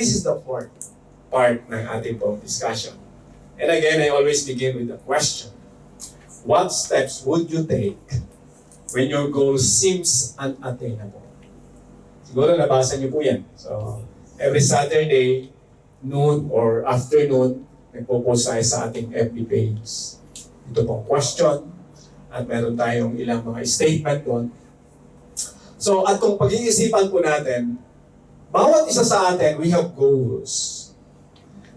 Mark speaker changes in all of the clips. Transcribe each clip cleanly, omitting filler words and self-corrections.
Speaker 1: this is the fourth part ng ating pong discussion. And again, I always begin with a question. What steps would you take when your goal seems unattainable? Siguro nabasa niyo po yan. So, every Saturday, noon or afternoon, nagpo-post tayo sa ating FB page. Ito pong question at meron tayong ilang mga statement doon. So, at kung pag-iisipan po natin, bawat isa sa atin, we have goals.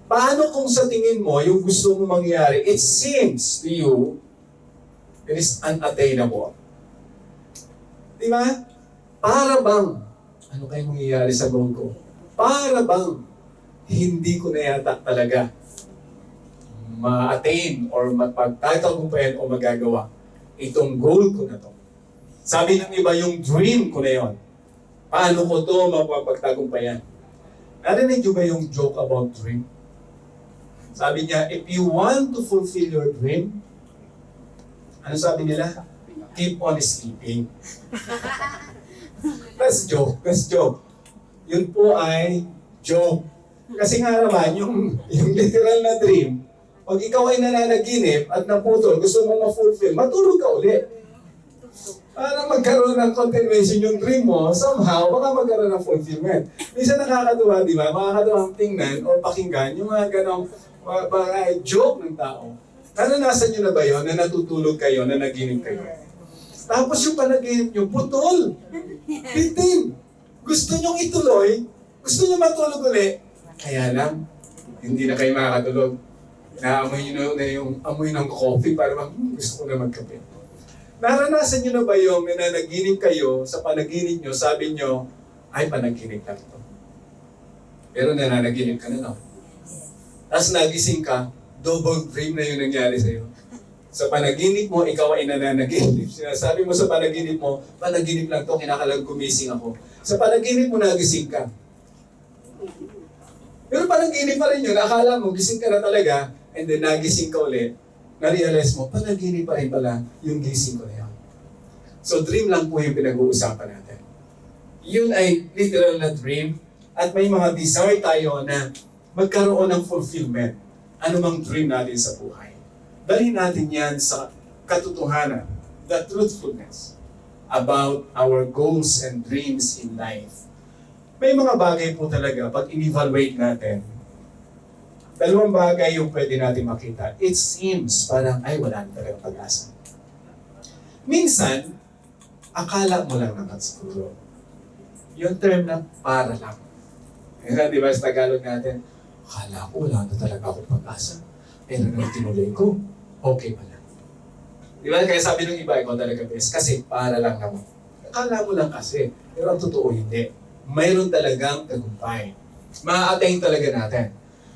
Speaker 1: Paano kung sa tingin mo, yung gusto mo mangyari, it seems to you, it is unattainable. Di ba? Para bang, ano kayo mangyayari sa goal ko? Para bang, hindi ko na yata talaga ma-attain or mapagtatagumpayan o magagawa itong goal ko na to. Sabi ng iba, yung dream ko na yon. Paano ko to mapapagtagumpayan? Narinig nyo ba yung joke about dream? Sabi niya, if you want to fulfill your dream, ano sabi nila? Keep on sleeping. That's joke. Yun po ay joke. Kasi nga naman, yung literal na dream, pag ikaw ay nananaginip at naputol, gusto mo ma-fulfill, matulog ka ulit. Para magkaroon ng continuation yung dream mo, somehow, baka magkaroon ng fulfillment. Minsan nakakatuwa, di ba? Makakatuwang tingnan o pakinggan yung mga ganong mga joke ng tao. Naranasan nyo na ba yun na natutulog kayo, na naginip kayo? Tapos yung panaginip nyo, putol! Bitin! Gusto nyong ituloy, gusto nyo matulog ulit, kaya lang, hindi na kayo makakatulog. Naamoy nyo na yung amoy ng coffee para gusto ko na magkape. Naranasan nyo na ba yung nananaginip kayo, sa panaginip nyo, sabi nyo, ay panaginip lang ito. Pero nananaginip ka na, no? Tapos nagising ka, double dream na yung nangyari sa'yo. Sa panaginip mo, ikaw ay nananaginip. Sinasabi mo sa panaginip mo, panaginip lang to, kinakalang gumising ako. Sa panaginip mo, nagising ka. Pero panaginip pa rin yun, akala mo, gising ka na talaga, and then nagising ka ulit, na-realize mo, panaginip pa rin pala yung gising ko na yun. So dream lang po yung pinag-uusapan natin. Yun ay literal na dream, at may mga desire tayo na magkaroon ng fulfillment. Ano mang dream natin sa buhay. Dalhin natin yan sa katotohanan, the truthfulness about our goals and dreams in life. May mga bagay po talaga, pag in-evaluate natin, dalawang bagay yung pwede natin makita. It seems parang, ay wala na talagang pag-asa. Minsan, akala mo lang naman siguro. Yung term na para lang. Di ba sa Tagalog natin, akala ko wala na talaga akong pag-asa. Pero nang tinuloy ko, okay pala. Di ba? Kaya sabi ng iba, ikaw talaga best. Kasi para lang naman. Akala mo lang kasi. Pero ang totoo hindi. Mayroon talagang tagumpay. Ma-attain talaga natin.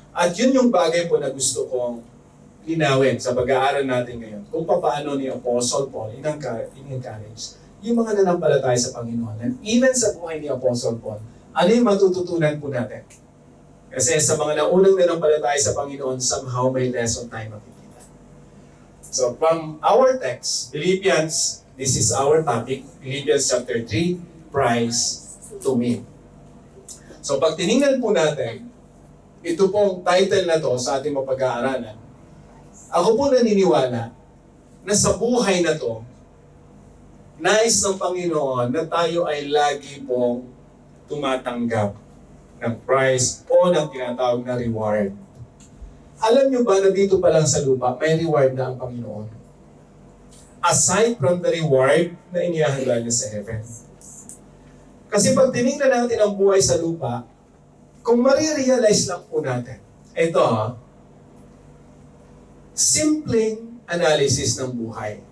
Speaker 1: At yun yung bagay po na gusto kong linawin sa pag-aaral natin ngayon. Kung paano ni Apostle Paul in-encourage yung mga nanampalataya sa Panginoon. And even sa buhay ni Apostle Paul, ano yung matututunan po natin? Kasi sa mga naunang nanampalataya sa Panginoon, somehow may lesson tayo makikita. So from our text, Philippians, this is our topic, Philippians chapter 3, Prize to Win. So pag tinignan po natin, ito pong title na to sa ating mapag-aaralan, ako po naniniwala na sa buhay na to, nais ng Panginoon na tayo ay lagi pong tumatanggap ng prize o ng tinatawag na reward. Alam nyo ba na dito pa lang sa lupa, may reward na ang Panginoon? Aside from the reward na inihahanda niya sa heaven. Kasi pag tinignan natin ang buhay sa lupa, kung marirealize lang po natin, ito simpleng analysis ng buhay.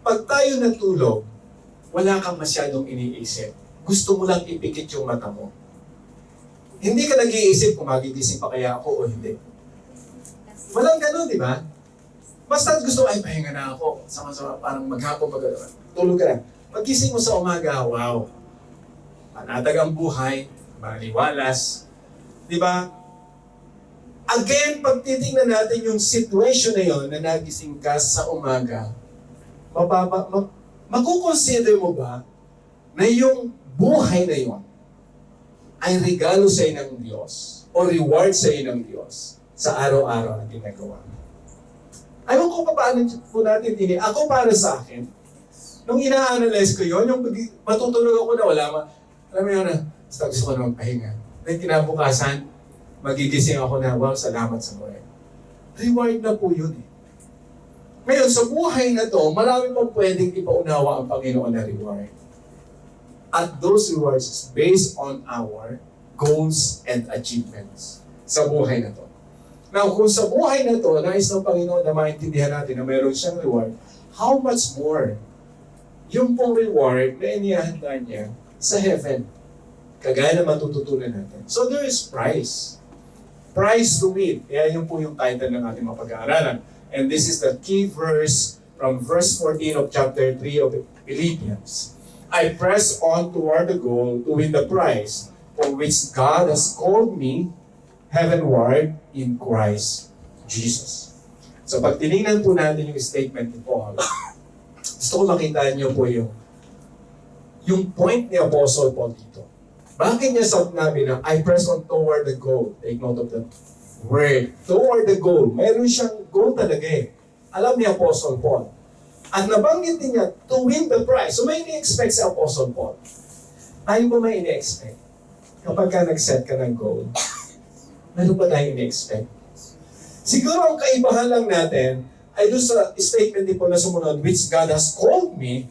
Speaker 1: Pag tayo natulog, wala kang masyadong iniisip. Gusto mo lang ipikit yung mata mo. Hindi ka nag-iisip kung magigising pa kaya ako o hindi. Walang ganun, di ba? Basta gusto, ay pahinga na ako. Sama-sama, parang maghapon pag-alaman. Tulog ka lang. Pag-gising mo sa umaga, wow. Panatag ang buhay, maliwalas. Di ba? Again, pag titingnan natin yung situation na yon na nagising ka sa umaga, makukonsider mo ba na yung buhay na yon ay regalo sa ng Diyos? o reward sa iyo ng Diyos sa araw-araw na ginagawa mo. Ayaw ko pa paano po natin ako para sa akin, nung ina-analyze ko yun, yung matutulog ako na alam mo yun na, gusto ko na magpahinga. Then kinabukasan, magigising ako na, wow, salamat sa Lord. Reward na po yun eh. Ngayon, sa buhay na to, marami pang pwedeng ipaunawa ang Panginoon na reward. At those rewards is based on our goals and achievements sa buhay na to. Now, kung sa buhay na to, nais ng Panginoon na maintindihan natin na mayroon siyang reward, how much more yung pong reward na inihanda niya sa heaven? Kagaya na matututunan natin. So there is prize. Prize to win. Kaya yun po yung title ng ating mapag-aaralan. And this is the key verse from verse 14 of chapter 3 of Philippians. I press on toward the goal to win the prize for which God has called me heavenward in Christ Jesus. So pag tinignan po natin yung statement ni Paul, gusto ko makita niyo po yung point ni Apostle Paul dito. Bakit niya sabi na, I press on toward the goal? Take note of that word. Toward the goal. Mayroon siyang goal talaga eh. Alam ni Apostle Paul. At nabanggit din niya, to win the prize. So may ini-expect si Apostle Paul. Tayo ba may ini-expect? Kapag ka nag-set ka ng goal, meron ba tayo ini-expect? Siguro ang kaibahan lang natin ay doon sa statement din po na sumunod, which God has called me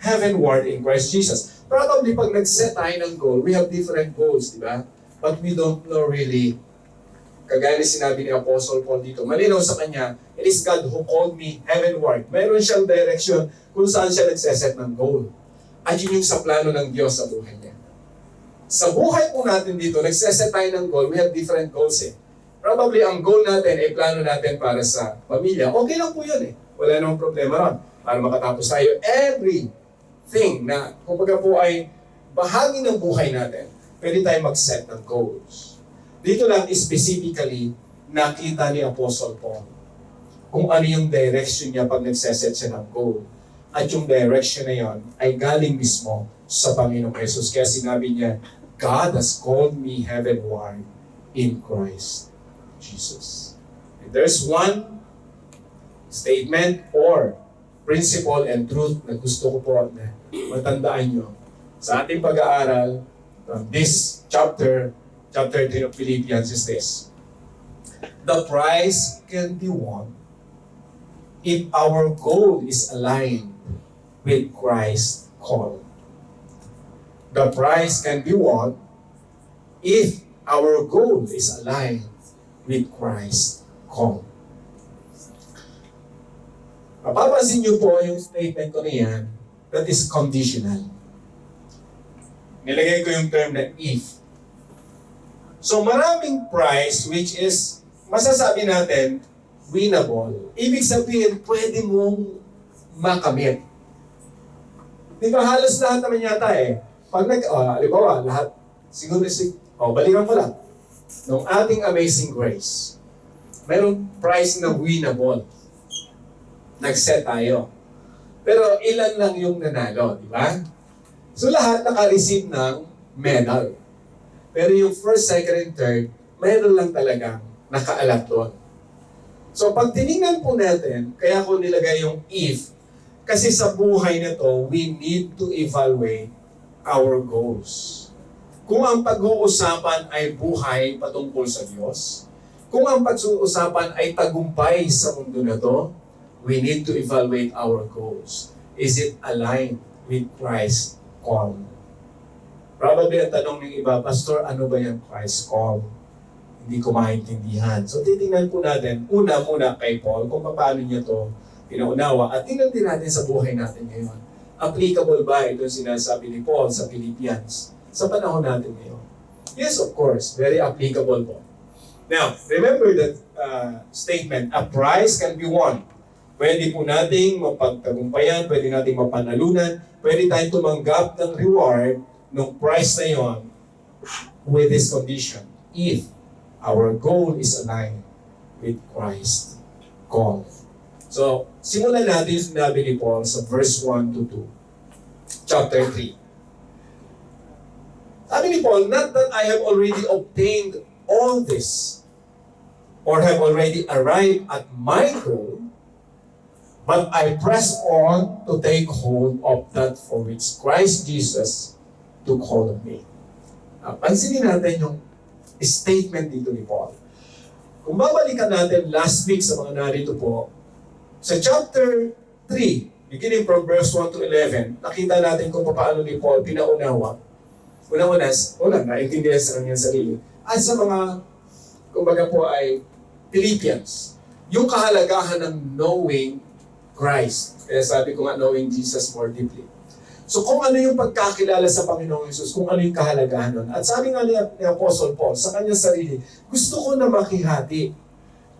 Speaker 1: heavenward in Christ Jesus. Probably pag nag-set tayo ng goal, we have different goals, di ba? But we don't know really. Kagaya ni sinabi ni Apostle Paul dito, malinaw sa kanya, it is God who called me heavenward. Mayroon siyang direction kung saan siya nagseset ng goal. At yun yung sa plano ng Diyos sa buhay niya. Sa buhay po natin dito, nagseset tayo ng goal, we have different goals eh. Probably ang goal natin ay plano natin para sa pamilya. Okay lang po yun eh. Wala namang problema ron. Para makatapos tayo everything na kumbaga po ay bahagi ng buhay natin. Pwede tayo mag-set ng goals. Dito lang specifically nakita ni Apostle Paul kung ano yung direction niya pag nagseset siya ng goal. At yung direction na yon ay galing mismo sa Panginoong Jesus. Kaya sinabi niya, God has called me heavenward in Christ Jesus. If there's one statement or principle and truth na gusto ko po na matandaan nyo sa ating pag-aaral from this chapter 3 of Philippians is this. The prize can be won if our goal is aligned with Christ's call. The prize can be won if our goal is aligned with Christ's call. Mapapansin niyo po yung statement ko niyan, that is conditional. Nilagay ko yung term na if. So maraming prize which is, masasabi natin, winnable. Ibig sabihin, pwede mong makamit. Di ba halos lahat naman yata eh. Pag halimbawa, lahat, siguro balikan ko lang. Nung ating Amazing Grace, mayroong prize na winnable. Nag-set tayo. Pero ilan lang yung nanalo, di ba? So lahat naka-receive ng medal. Pero yung first, second, and third, mayroon lang talagang nakaalat doon. So pag tinignan po natin, kaya ko nilagay yung if, kasi sa buhay na to, we need to evaluate our goals. Kung ang pag-uusapan ay buhay patungkol sa Diyos, kung ang pag-uusapan ay tagumpay sa mundo na to, we need to evaluate our goals. Is it aligned with Christ's call? Probably ang tanong ng iba, Pastor, ano ba yung Christ's call? Hindi ko maintindihan. So titingnan po natin, una muna kay Paul, kung paano niya to pinaunawa. At tingnan din natin sa buhay natin ngayon. Applicable ba ito sinasabi ni Paul sa Philippians sa panahon natin ngayon? Yes, of course. Very applicable po. Now, remember that statement, a prize can be won. Pwede po nating mapagtagumpayan, pwede nating mapanalunan, pwede tayong tumanggap ng reward ng prize na yon with this condition. If our goal is aligned with Christ's call. So, simulan natin yung sinabi ni Paul sa verse 1 to 2. Chapter 3. Sabi ni Paul, not that I have already obtained all this or have already arrived at my goal, but I press on to take hold of that for which Christ Jesus took hold of me. Pansinin natin yung statement dito ni Paul. Kung babalikan natin last week sa mga narito po, sa chapter 3, beginning from verse 1 to 11, nakita natin kung paano ni Paul pinaunawa. Naintindihan sa kanyang sarili. At sa mga, kumbaga po ay Philippians, yung kahalagahan ng knowing Christ. Kaya sabi ko nga, knowing Jesus more deeply. So kung ano yung pagkakilala sa Panginoong Jesus, kung ano yung kahalagahan nun. At sabi nga ni Apostle Paul sa kanyang sarili, gusto ko na makihati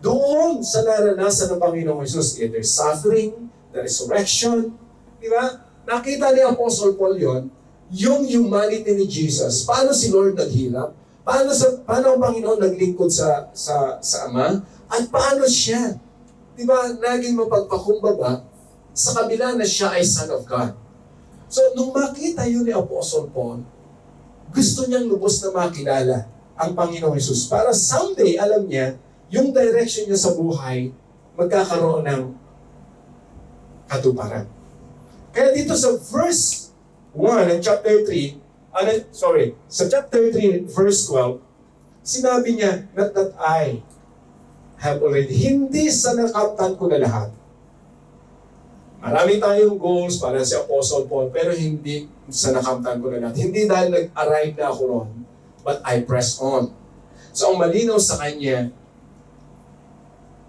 Speaker 1: doon sa naranasan ng Panginoong Jesus, either suffering, the resurrection, di ba? Nakita ni Apostle Paul yon, yung humanity ni Jesus. Paano si Lord naghirap? Paano ang Panginoon naglingkod sa Ama? At paano siya? Di ba? Naging mapagpakumbaba sa kabila na siya ay Son of God. So, nung makita yun ni Apostle Paul, gusto niyang lubos na makilala ang Panginoong Jesus para someday, alam niya, yung direction niya sa buhay, magkakaroon ng katuparan. Kaya dito sa verse 1 ng chapter 3, sa chapter 3, verse 12, sinabi niya, not that I have already, hindi sa nakamtan ko na lahat. Marami tayong goals para si Apostle Paul, pero hindi sa nakamtan ko na lahat. Hindi dahil nag-arrive na ako ron, but I press on. So ang malinaw sa kanya,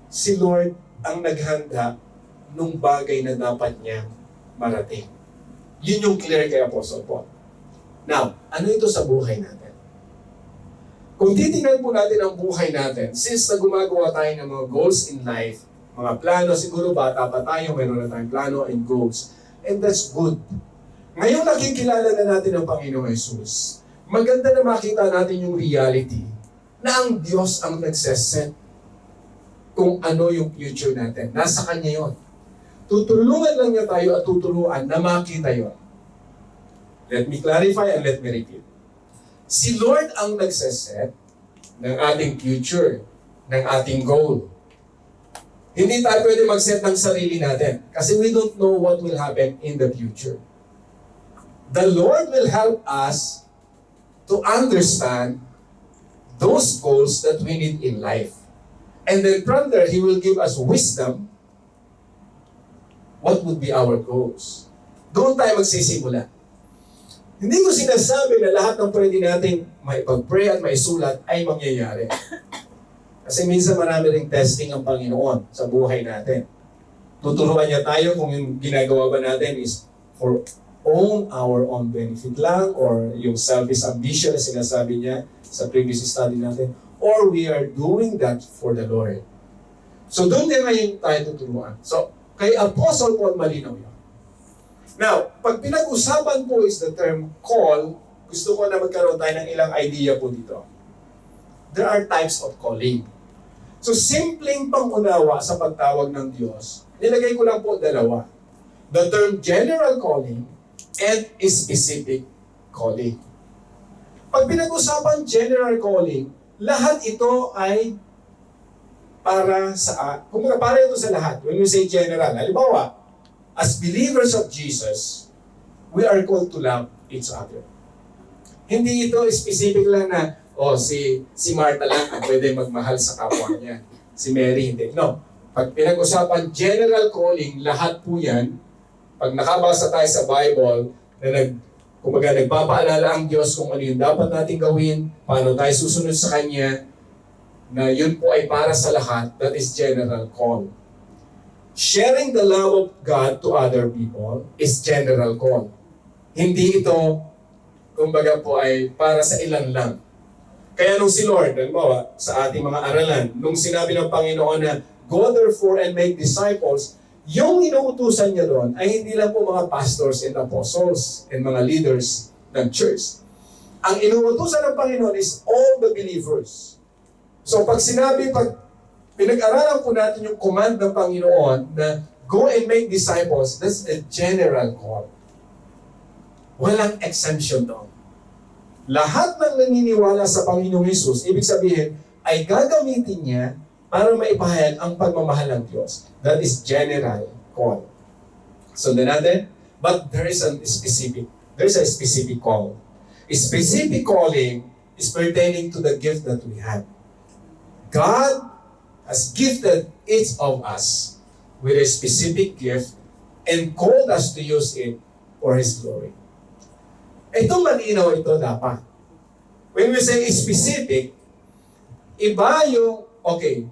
Speaker 1: si Lord ang naghanda nung bagay na dapat niya marating. Yun yung clear kay Apostle Paul. Now, ano ito sa buhay natin? Kung titingnan po natin ang buhay natin, since na gumagawa tayo ng mga goals in life, mga plano, siguro bata pa tayo, mayroon na tayong plano and goals. And that's good. Ngayon nakikilala na natin ang Panginoong Jesus. Maganda na makita natin yung reality na ang Diyos ang nagseset kung ano yung future natin. Nasa Kanya yon. Tutulungan lang niya tayo at tuturuan na makita yon. Let me clarify and let me repeat. Si Lord ang nagseset ng ating future, ng ating goal. Hindi tayo pwede mag-set ng sarili natin kasi we don't know what will happen in the future. The Lord will help us to understand those goals that we need in life. And then from there, He will give us wisdom. What would be our goals? Doon tayo magsisimula. Hindi ko sinasabi na lahat ng pwede nating maipag-pray at maisulat ay mangyayari. Kasi minsan marami ring testing ang Panginoon sa buhay natin. Tuturuan niya tayo kung yung ginagawa ba natin is for our own benefit lang or yung selfish ambition na sinasabi niya sa previous study natin, or we are doing that for the Lord. So doon din ngayon tayo tuturuan. So kay Apostle Paul malinaw yun. Now, pag pinag-usapan po is the term call, gusto ko na magkaroon tayo ng ilang idea po dito. There are types of calling. So, simpleng pangunawa sa pagtawag ng Diyos, nilagay ko lang po dalawa. The term general calling and specific calling. Pag pinag-usapan general calling, lahat ito ay para ito sa lahat. When we say general, halimbawa, as believers of Jesus, we are called to love each other. Hindi ito specific lang na, si Martha lang ang pwede magmahal sa kapwa niya. Si Mary hindi. No. Pag pinag-usapan general calling, lahat po yan, pag nakabasa tayo sa Bible, na nagpapaalala ang Diyos kung ano yung dapat natin gawin, paano tayo susunod sa Kanya, na yun po ay para sa lahat, that is general call. Sharing the love of God to other people is general call. Hindi ito, kumbaga po ay para sa ilan lang. Kaya nung si Lord, halimbawa, sa ating mga aralan, nung sinabi ng Panginoon na, go therefore and make disciples, yung inuutusan niya doon ay hindi lang po mga pastors and apostles and mga leaders ng church. Ang inuutusan ng Panginoon is all the believers. So pag pinag-aralan po natin yung command ng Panginoon na go and make disciples, that's a general call. Walang exemption doon. Lahat ng naniniwala sa Panginoong Hesus, ibig sabihin, ay gagamitin niya para maipahayag ang pagmamahal ng Diyos. That is general call. Sundan natin, but there is a specific call. A specific calling is pertaining to the gift that we have. God has gifted each of us with a specific gift and called us to use it for His glory. Itong malinaw ito dapat. When we say specific, iba yung,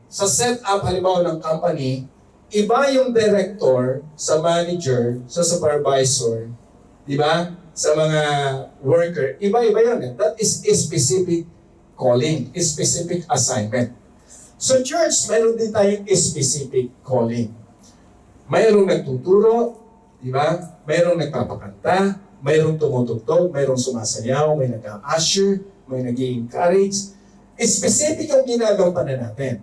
Speaker 1: sa setup halimbawa ng company, iba yung director, sa manager, sa supervisor, di ba? Sa mga worker, iba-iba yun. That is a specific calling, a specific assignment. So church, mayroon din tayong specific calling. Mayroong nagtuturo, di ba? Mayroong nagpapakanta, mayroong tumutugtog, mayroong sumasayaw, may nag-usher, may nag-encourage. Specific yung ginagampanan natin.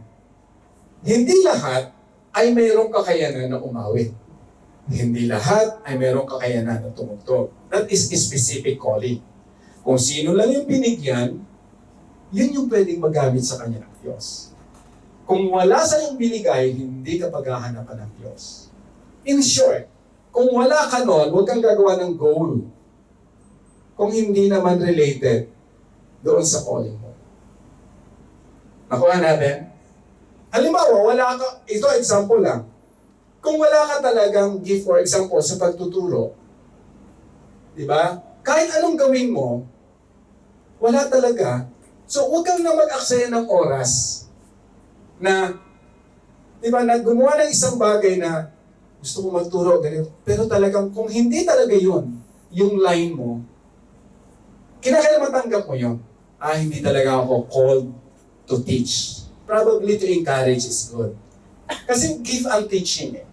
Speaker 1: Hindi lahat ay mayroong kakayanan na umawit. Hindi lahat ay mayroong kakayanan na tumugtog. That is a specific calling. Kung sino lang yung binigyan, yun yung pwedeng magamit sa kanya ng Diyos. Kung wala sa iyong binigay, hindi ka paghahanapan ng Diyos. In short, kung wala ka nun, huwag kang gagawa ng goal. Kung hindi naman related doon sa calling mo. Nakuha natin? Halimbawa, wala ka, ito example lang. Kung wala ka talagang gift, for example, sa pagtuturo, di ba? Kahit anong gawin mo, wala talaga. So, huwag kang na mag-aksaya ng oras na, di ba, na gumawa ng isang bagay na gusto ko magturo, ganito. Pero talagang, kung hindi talaga yun, yung line mo, kinakailangan matanggap mo yun. Hindi talaga ako called to teach. Probably to encourage is good. Kasi give ang teaching eh.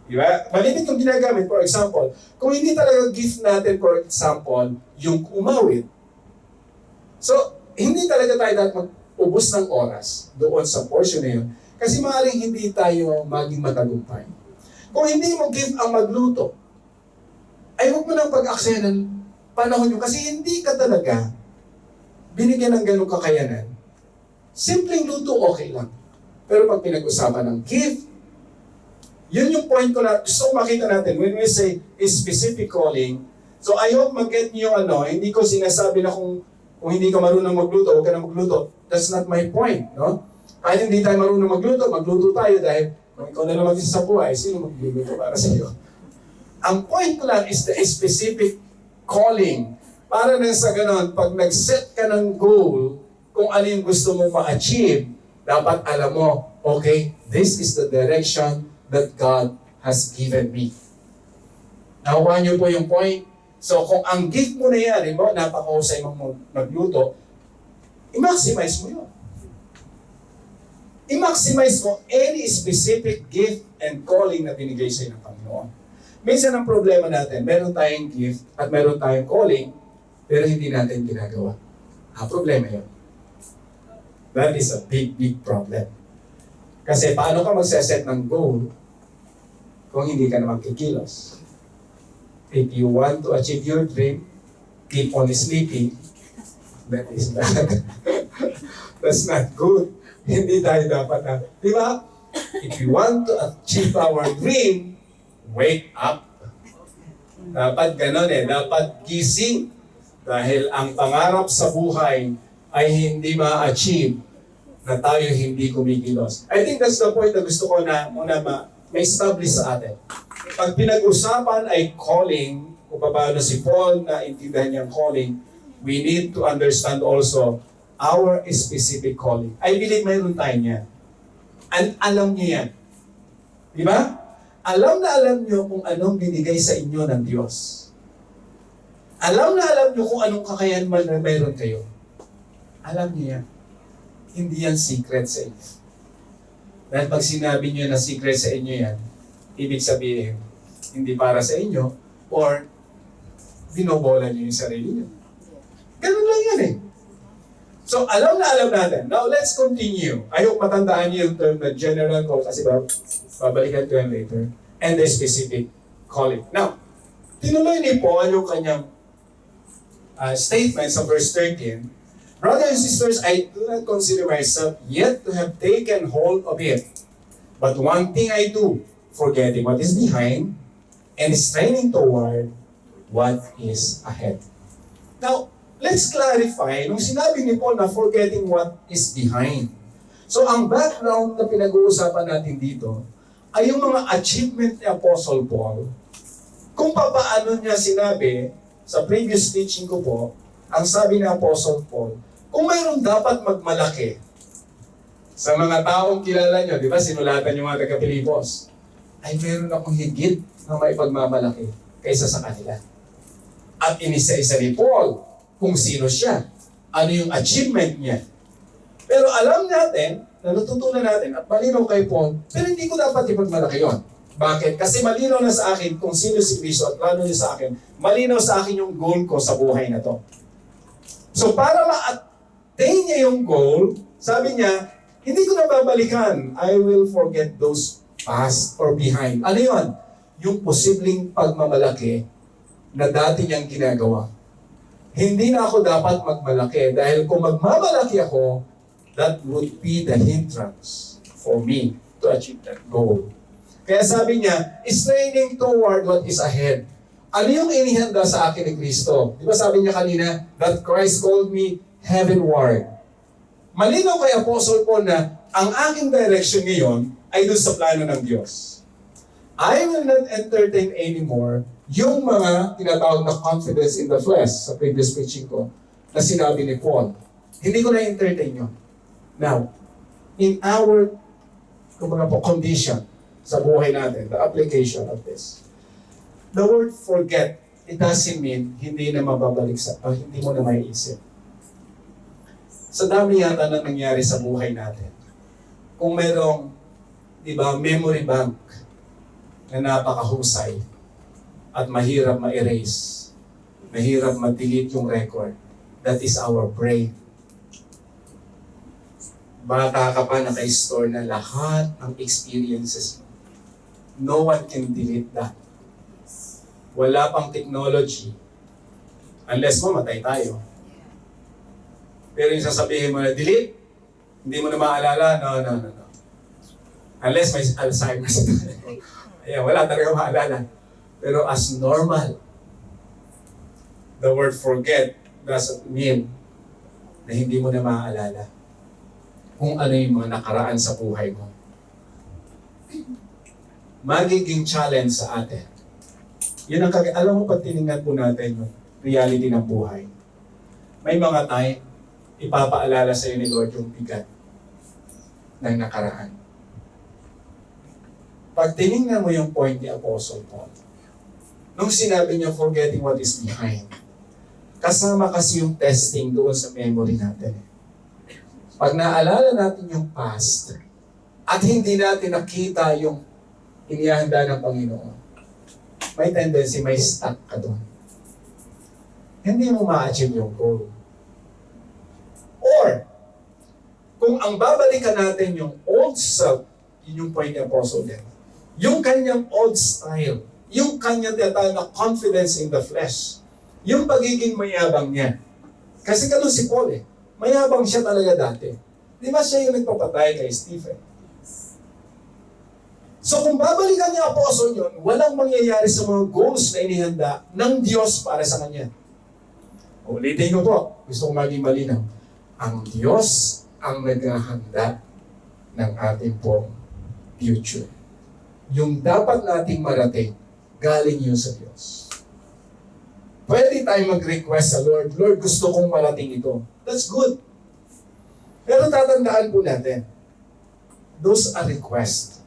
Speaker 1: Di ba? Malimit yung ginagamit, for example, kung hindi talaga gift natin, for example, yung umawit. So, hindi talaga tayo dapat mag-ubos ng oras doon sa portion na yun. Kasi maaaring hindi tayo maging matagumpay. Kung hindi mo gift ang magluto, ay huwag mo nang pag-aksaya ng panahon nyo kasi hindi ka talaga binigyan ng ganong kakayanan. Simpleng luto, okay lang. Pero pag pinag-usapan ng gift, yun yung point ko na gusto makita natin when we say a specific calling. So I hope mag-get niyo hindi ko sinasabi na kung hindi ka marunong magluto, huwag ka na magluto. That's not my point, no? Kahit hindi tayo marunong magluto tayo dahil kung ikaw na naman sa buhay, sino magluluto para sa iyo? Ang point ko lang is the specific calling. Para na sa ganon, pag nag-set ka ng goal, kung ano yung gusto mong ma-achieve, dapat alam mo, okay, this is the direction that God has given me. Nakuha niyo po yung point? So kung ang gift mo na yan, napakahusay mong magluto, i-maximize mo yun. I-maximize mo any specific gift and calling na binigay sa'yo ng Panginoon. Minsan ang problema natin, meron tayong gift at meron tayong calling, pero hindi natin ginagawa. Problema yun. That is a big, big problem. Kasi paano ka magsaset ng goal kung hindi ka naman kikilos? If you want to achieve your dream, keep on sleeping, that is bad. That's not good. Hindi tayo dapat na, di ba? If you want to achieve our dream, wake up. Dapat ganon dapat gising. Dahil ang pangarap sa buhay ay hindi ma-achieve na tayo hindi kumikilos. I think that's the point na gusto ko na muna ma-establish sa atin. Pag pinag-usapan ay calling, kung paano si Paul na intindihan niyang calling, we need to understand also our specific calling. I believe mayroon tayo niyan. And alam niyo yan. Di ba? Alam na alam niyo kung anong binigay sa inyo ng Diyos. Alam na alam niyo kung anong kakayahan man na mayroon kayo. Alam niyo yan. Hindi yan secret sa inyo. Dahil pag sinabi niyo na secret sa inyo yan, ibig sabihin, hindi para sa inyo, or binobola niyo yung sarili niyo. Ganun lang yan eh. So, alam na alam natin. Now, let's continue. I hope matandaan niyo yung term na general call kasi babalikan ko yan later. And the specific calling. Now, tinuloy ni Paul yung kanyang statement sa verse 13, "Brothers and sisters, I do not consider myself yet to have taken hold of it. But one thing I do, forgetting what is behind and straining toward what is ahead." Now, let's clarify, nung sinabi ni Paul na forgetting what is behind. So, ang background na pinag-uusapan natin dito ay yung mga achievement ni Apostle Paul. Kung paano niya sinabi, sa previous teaching ko po, ang sabi ni Apostle Paul, kung mayroong dapat magmalaki sa mga taong kilala nyo, di ba, sinulatan yung mga taga-Pilipos, ay meron akong higit na maipagmamalaki kaysa sa kanila. At inisa-isa ni Paul kung sino siya, ano yung achievement niya. Pero alam natin, na natutunan natin, at malinaw kay Paul, pero hindi ko dapat ipagmalaki yun. Bakit? Kasi malinaw na sa akin kung sino si Kristo at plano niya sa akin, malinaw sa akin yung goal ko sa buhay na to. So para ma-attain niya yung goal, sabi niya, hindi ko na babalikan. I will forget those past or behind. Ano yun? Yung posibleng pagmamalaki na dati niyang ginagawa. Hindi na ako dapat magmalaki dahil kung magmamalaki ako, that would be the hindrance for me to achieve that goal. Kaya sabi niya, straining toward what is ahead. Ano yung inihanda sa akin ni Kristo? Di ba sabi niya kanina, that Christ called me heavenward. Malinaw kay Apostle Paul na ang aking direction ngayon ay doon sa plano ng Diyos. I will not entertain anymore yung mga tinatawag na confidence in the flesh sa previous preaching ko na sinabi ni Paul. Hindi ko na-entertain yun. Now, in our condition sa buhay natin, the application of this, the word forget, it doesn't mean hindi na mababalik hindi mo na maiisip. Sa dami yata na nangyari sa buhay natin, kung merong, di ba, memory bank na napakahusay at mahirap ma-erase, mahirap ma-delete yung record, that is our brain. Bata ka pa, naka-store na lahat ng experiences mo. No one can delete that. Wala pang technology. Unless mamatay tayo. Pero yung sasabihin mo na, delete, hindi mo na maalala, no. Unless may Alzheimer's. Ayan, wala talaga maalala. Pero as normal, the word forget doesn't mean na hindi mo na maaalala kung ano yung mga nakaraan sa buhay mo. Magiging challenge sa atin. Yun ang alam mo, pag tinignan po natin yung reality ng buhay, may mga time, ipapaalala sa iyo ni Lord yung bigat ng nakaraan. Pag tinignan mo yung point ni Apostle Paul, nung sinabi niya, forgetting what is behind, kasama kasi yung testing doon sa memory natin. Pag naalala natin yung past, at hindi natin nakita yung inihanda ng Panginoon, may tendency, may stuck ka doon. Hindi mo ma-achieve yung goal. Or, kung ang babalikan natin yung old self, yun yung point ni Apostle din, yung kanyang old style, yung kanyang tinatawag na confidence in the flesh, yung pagiging mayabang niya. Kasi ganun si Paul eh. Mayabang siya talaga dati. Di ba siya yung nagpapatay kay Stephen? So kung babalikan niya Apostle yun, walang mangyayari sa mga goals na inihanda ng Diyos para sa kanya. Ulitin ko po, gusto kong maging malinaw. Ang Diyos ang naghahanda ng ating pong future. Yung dapat nating marating, galing yun sa Diyos. Pwede tayong mag-request sa Lord, Lord, gusto kong marating ito. That's good. Pero tatandaan po natin, those are requests.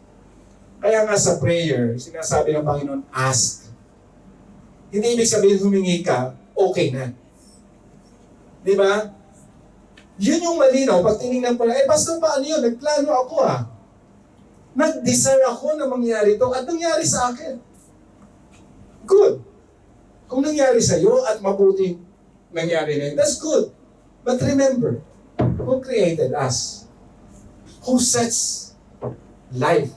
Speaker 1: Kaya nga sa prayer, sinasabi ng Panginoon, ask. Hindi ibig sabihin humingi ka, okay na. Di ba? Yun yung malinaw. Pag tinignan po na, pastor, paano yun? Nagplano ako Nag-desire ako na mangyari ito at nangyari sa akin. Good. Kung nangyari sa iyo at mabuting nangyari na yun, that's good. But remember, who created us? Who sets life?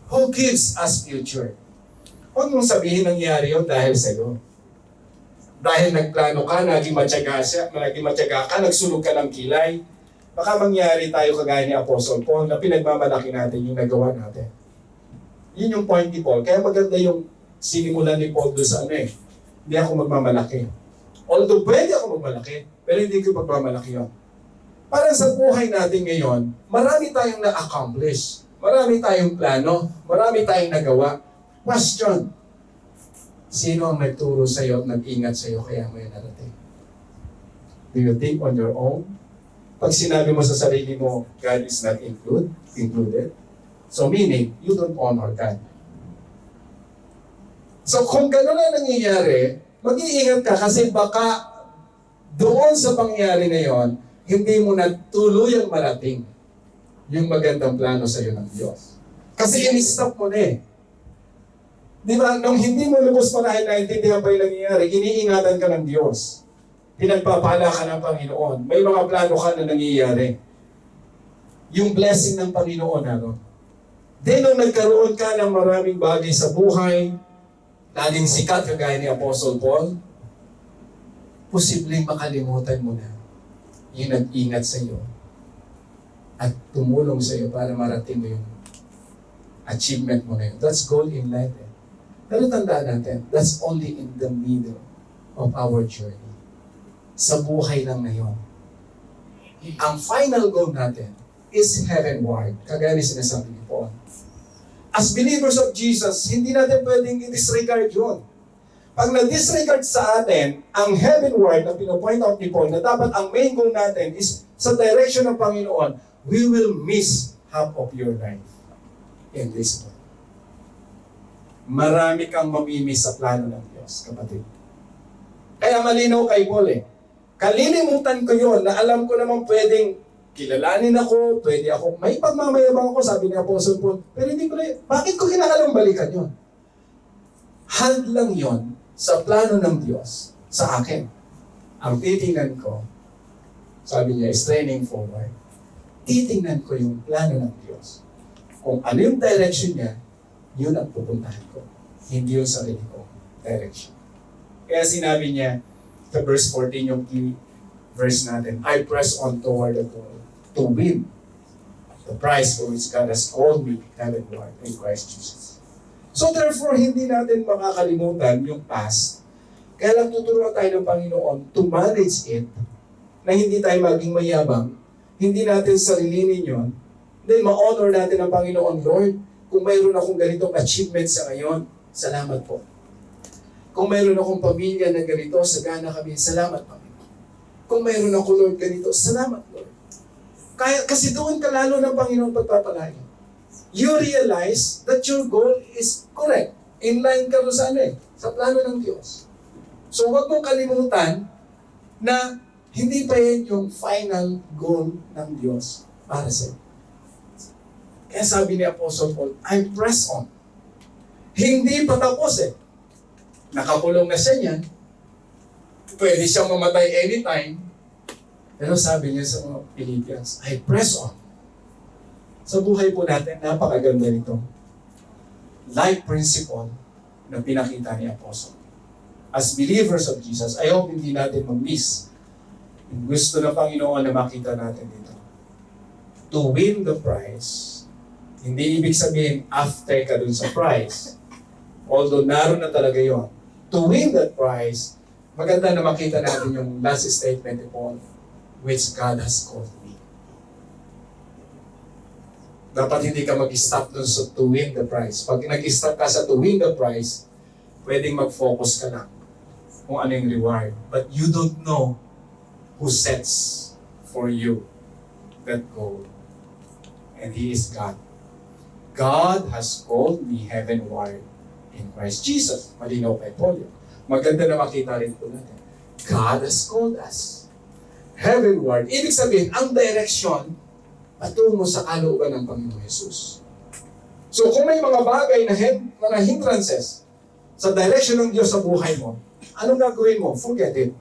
Speaker 1: Who gives us future? Huwag mong sabihin nangyari yun dahil sa iyo. Dahil nagplano ka, naging matyaga ka, nagsunog ka ng kilay, baka mangyari tayo kagaya ni Apostle Paul na pinagmamalaki natin yung nagawa natin. Yun yung point ni Paul. Kaya maganda yung sinimulan ni Paul doon sa hindi ako magmamalaki. Although pwede ako magmalaki, pero hindi ko magmamalaki yun. Parang sa buhay natin ngayon, marami tayong na-accomplish. Marami tayong plano. Marami tayong nagawa. Question. Sino ang nagturo sa'yo at nag-ingat sa'yo kaya mo yun narating? Do you think on your own? Pag sinabi mo sa sarili mo, God is not included. So meaning, you don't honor God. So kung gano'n na nangyayari, mag-iingat ka kasi baka doon sa pangyayari na yon, hindi mo na tuluyang marating yung magandang plano sa iyo ng Diyos. Kasi in-stop mo na eh. Di ba, nung hindi mo lubos marahin na intindihan pa yung nangyayari, iniingatan ka ng Diyos. Pinagpapala ka ng Panginoon. May mga plano ka na nangyayari. Yung blessing ng Panginoon, Then nung nagkaroon ka ng maraming bagay sa buhay, laging sikat kagaya ni Apostle Paul, posibleng makalimutan mo na yung nag-ingat sa iyo at tumulong sa iyo para marating mo yung achievement mo na yun. That's goal in life. Pero tandaan natin, that's only in the middle of our journey. Sa buhay lang na yun. Ang final goal natin is heavenward. Kagaya ni sinasabi ni Paul. As believers of Jesus, hindi natin pwedeng i-disregard yun. Pag na-disregard sa atin, ang heavenward na pinapoint out ni Paul, na dapat ang main goal natin is sa direction ng Panginoon, we will miss half of your life in this world. Marami kang mamimiss sa plano ng Diyos, kapatid. Kaya malinaw kay Paul kalilimutan ko yun na alam ko naman pwedeng kilalanin ako, pwede ako, may pagmamayabang ako, sabi ni Apostle Paul, pero hindi ko bakit ko kinakalang balikan yun? Hand lang yun sa plano ng Diyos sa akin. Ang titingnan ko, sabi niya, is training forward. Titingnan ko yung plano ng Diyos. Kung ano yung direction niya, yun ang pupuntahan ko. Hindi yung sarili ko direction. Kaya sinabi niya, sa verse 14, yung key verse natin, I press on toward the goal to win the prize for which God has called me heavenward in Christ Jesus. So therefore, hindi natin makakalimutan yung past. Kaya lang tuturuan tayo ng Panginoon to manage it, na hindi tayo maging mayabang, hindi natin sarilinin yun, then ma-honor natin ang Panginoon, Lord, kung mayroon akong ganitong achievement sa ngayon, salamat po. Kung mayroon akong pamilya na ganito, sagana kami, salamat Panginoon. Kung mayroon ako, Lord, ganito, salamat Lord. Kasi doon ka lalo ng Panginoon pagpapalain. You realize that your goal is correct. In line ka sa plano ng Diyos. So huwag mong kalimutan na hindi pa yan yung final goal ng Diyos para sa iyo. Kaya sabi ni Apostle Paul, I press on. Hindi pa tapos Nakakulong na siya niyan. Pwede siyang mamatay anytime. Pero sabi niya sa mga Philippians, I press on. Sa buhay po natin, napakaganda nito. Life principle na pinakita ni Apostle. As believers of Jesus, I hope hindi natin mag-miss yung gusto ng Panginoon na makita natin dito. To win the prize, hindi ibig sabihin after ka dun sa prize. Although naroon na talaga yon. To win that prize, maganda na makita natin yung last statement ni Paul, which God has called me. Dapat hindi ka mag-stop dun sa to win the prize. Pag nag-stop ka sa to win the prize, pwedeng mag-focus ka lang kung ano yung reward. But you don't know who sets for you that goal. And He is God. God has called me heavenward in Christ Jesus. Malinaw kay Paul. Maganda na makita rin po natin. God has called us heavenward. Ibig sabihin, ang direction patungo sa kalooban ng Panginoon Jesus. So kung may mga bagay na mga hindrances sa direction ng Diyos sa buhay mo, anong gagawin mo? Forget it.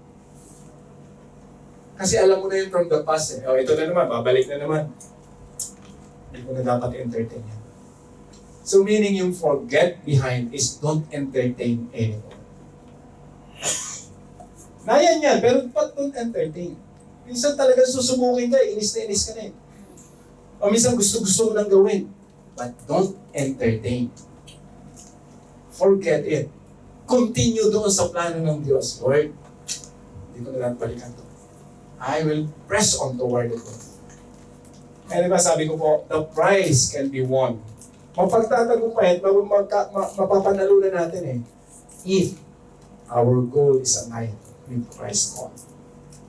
Speaker 1: Kasi alam mo na yun from the past. Ito na naman, babalik na naman. Hindi ko na dapat entertain yan. So meaning yung forget behind is don't entertain anymore. Nayan yan, pero don't entertain. Minsan talaga susubukin ka, inis ka na eh. O minsan gusto mo nang gawin. But don't entertain. Forget it. Continue doon sa plano ng Diyos. Lord, hindi ko na lang balikan to. I will press on toward it. Kaya diba sabi ko po, the prize can be won. Mapagtatagumpayan, mapapanalunan natin eh. If our goal is aligned with Christ's call.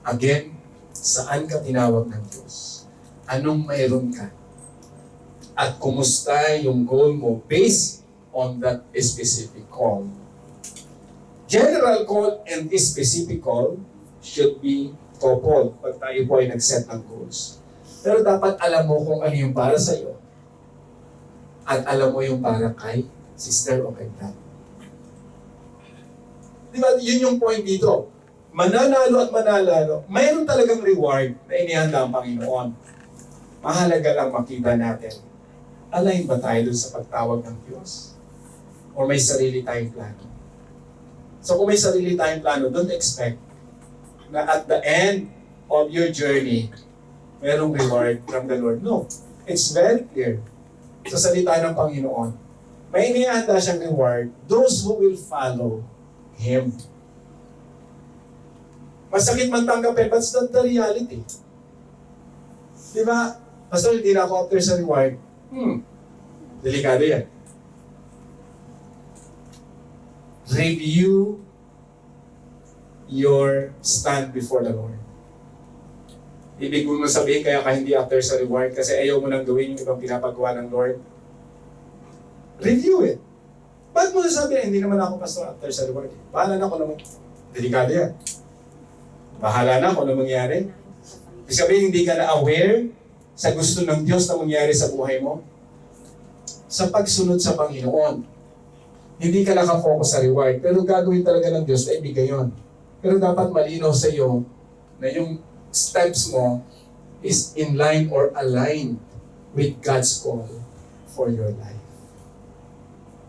Speaker 1: Again, saan ka tinawag ng Diyos? Anong mayroon ka? At kumusta yung goal mo based on that specific call? General call and specific call should be coupled pag tayo po ay nag-set ng goals. Pero dapat alam mo kung ano yung para sa'yo at alam mo yung para kay sister o kay dad. Di ba, yun yung point dito. Mananalo at mananalo, mayroon talagang reward na inihanda ang Panginoon. Mahalaga lang makita natin, align ba tayo dun sa pagtawag ng Diyos? O may sarili tayong plano? So kung may sarili tayong plano, don't expect na at the end of your journey, merong reward from the Lord. No. It's very clear sa salita ng Panginoon. May inihanda siyang reward, those who will follow Him. Masakit man tanggapin, but that's the reality. Diba? Pastor, hindi na ako after sa reward. Delikado yan. Review your stand before the Lord. Ibig mo sabihin kaya ka hindi after sa reward kasi ayaw mo nang gawin yung ibang pinapagawa ng Lord. Review it. Ba't mo sasabihin, hindi naman ako pastor after sa reward? Bahala na ako naman. Delikado yan. Bahala na kung ano mangyari. Ibig sabihin, hindi ka na aware sa gusto ng Diyos na mangyari sa buhay mo. Sa pagsunod sa Panginoon. Hindi ka nakafocus sa reward, pero gagawin talaga ng Diyos na ibigay yun. Pero dapat malinaw sa iyo na yung steps mo is in line or aligned with God's call for your life.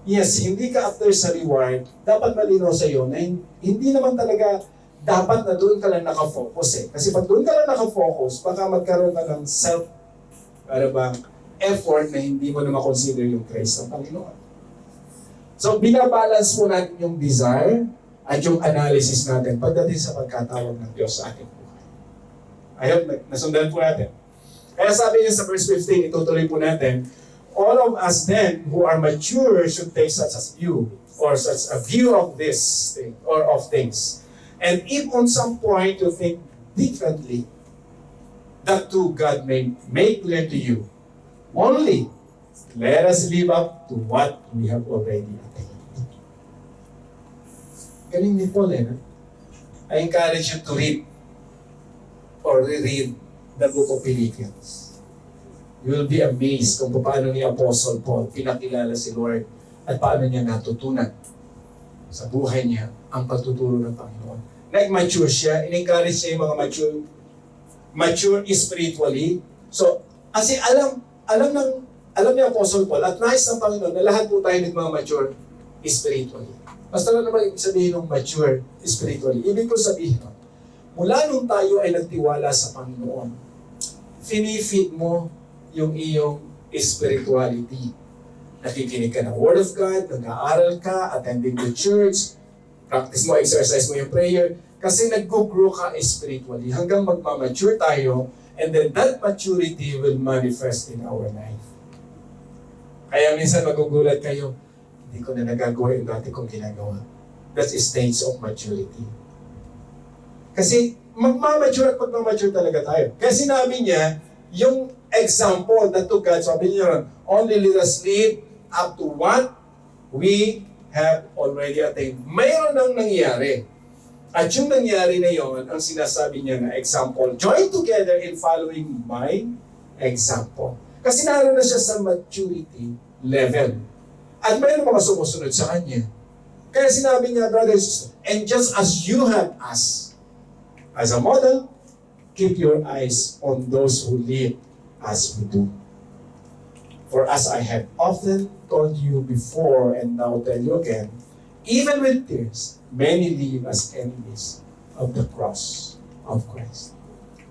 Speaker 1: Yes, hindi ka after sa reward, dapat malinaw sa iyo na hindi naman talaga dapat na doon ka lang nakafocus eh. Kasi pag doon ka lang nakafocus, baka magkaroon ka ng effort na hindi mo na makonsider yung grace ng Panginoon. So, binabalance po natin yung desire at yung analysis natin pagdating sa pagkatawag ng Diyos sa ating buhay. I hope nasundan po natin. Kaya sabi niya sa verse 15, itutuloy po natin, all of us then who are mature should take such a view or such a view of this thing or of things. And if on some point you think differently, that too God may make clear to you. Only let us live up to what we have already attained. Galing ni Paul eh. I encourage you to read or reread the book of Philippians. You will be amazed kung paano ni Apostle Paul pinakilala si Lord at paano niya natutunan sa buhay niya ang pagtuturo ng Panginoon. Nag-mature siya, in-encourage niya yung mga mature spiritually. So, kasi alam ni Apostle Paul at nais ng Panginoon na lahat po tayo nag-mature spiritually. Basta na naman ibig sabihin ng mature spiritually. Ibig ko sabihin, mula nung tayo ay nagtiwala sa Panginoon, finifeed mo yung iyong spirituality. Nakikinig ka ng Word of God, nag-aaral ka, attending the church, practice mo, exercise mo yung prayer, kasi nag-grow ka spiritually hanggang magmamature tayo, and then that maturity will manifest in our life. Kaya minsan magugulat kayo, hindi ko na nagagawa yung dati kong ginagawa. That's a stage of maturity. Kasi magmamature at magmamature talaga tayo. Kaya sinabi niya, yung example that to God, sabi niya, only let us live up to what we have already attained. Mayroon nang nangyari. At yung nangyari na yon, ang sinasabi niya na example, join together in following my example. Kasi naroon na siya sa maturity level. At mayroon mga sumusunod sa kanya. Kaya sinabi niya, brothers, and just as you have us as a model, keep your eyes on those who live as we do. For as I have often told you before and now tell you again, even with tears, many live as enemies
Speaker 2: of the cross of Christ.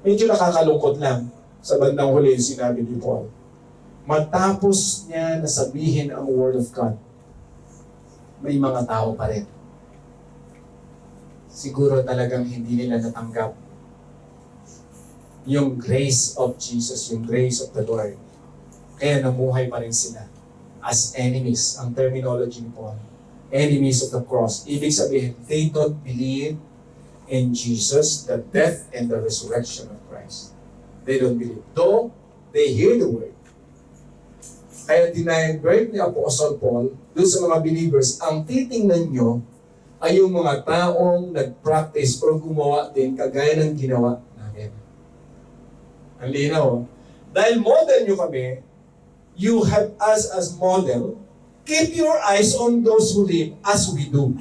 Speaker 2: Medyo nakakalungkot lang sa bandang huli yung sinabi ni Paul. Matapos niya nasabihin ang Word of God, may mga tao pa rin. Siguro talagang hindi nila natanggap yung grace of Jesus, yung grace of the Lord. Kaya namuhay pa rin sila as enemies, ang terminology ni Paul. Enemies of the cross. Ibig sabihin, they don't believe in Jesus, the death and the resurrection of Christ. They don't believe. Though, they hear the word. Kaya dinivert ni Apostle Paul doon sa mga believers, ang titingnan nyo ay yung mga taong nag-practice or gumawa din kagaya ng ginawa namin. Ang linaw. Dahil model nyo kami, you have us as model. Keep your eyes on those who live as we do.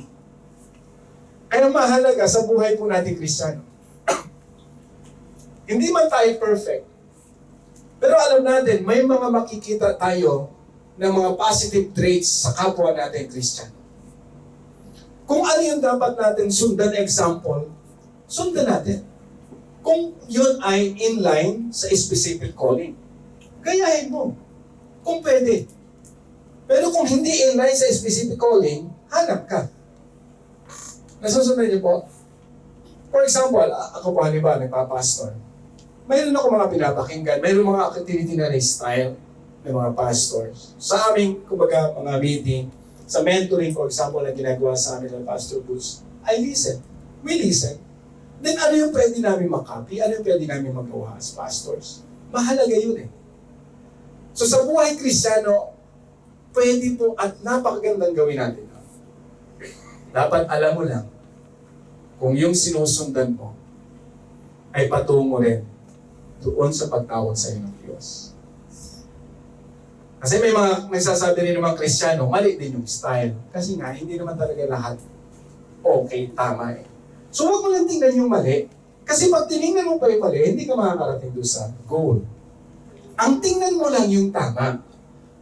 Speaker 2: Kaya mahalaga sa buhay po natin Kristiyano. Hindi man tayo perfect. Pero alam natin, may mga makikita tayo ng mga positive traits sa kapwa natin Kristiyano. Kung ano yung dapat natin sundan example, sundan natin. Kung yun ay in line sa specific calling, gayahin mo. Kung pwede. Pero kung hindi in line sa specific calling, hanap ka. Nasusunod niyo po? For example, ako po halimbawa, nagpa-pastor. Mayroon ako mga pinapakinggan, mayroon mga activity na style ng mga pastors. Sa aming, kumbaga, mga meeting, sa mentoring, for example, na ginagawa sa amin ng Pastor Boots, I listen. We listen. Then ano yung pwede namin makopy? Ano yung pwede namin magawa as pastors? Mahalaga yun eh. So sa buhay Kristiyano, pwede po at napakagandang gawin natin. Dapat alam mo lang kung yung sinusundan mo ay patungo rin doon sa pagtawag sa iyo ng Diyos. Kasi may mga nagsasabi rin ng mga Kristiyano, mali din yung style. Kasi nga, hindi naman talaga lahat okay, tama eh. So huwag mo lang tingnan yung mali. Kasi pag tinignan mo pa yung mali, hindi ka makakarating doon sa goal. Ang tingnan mo lang yung tama.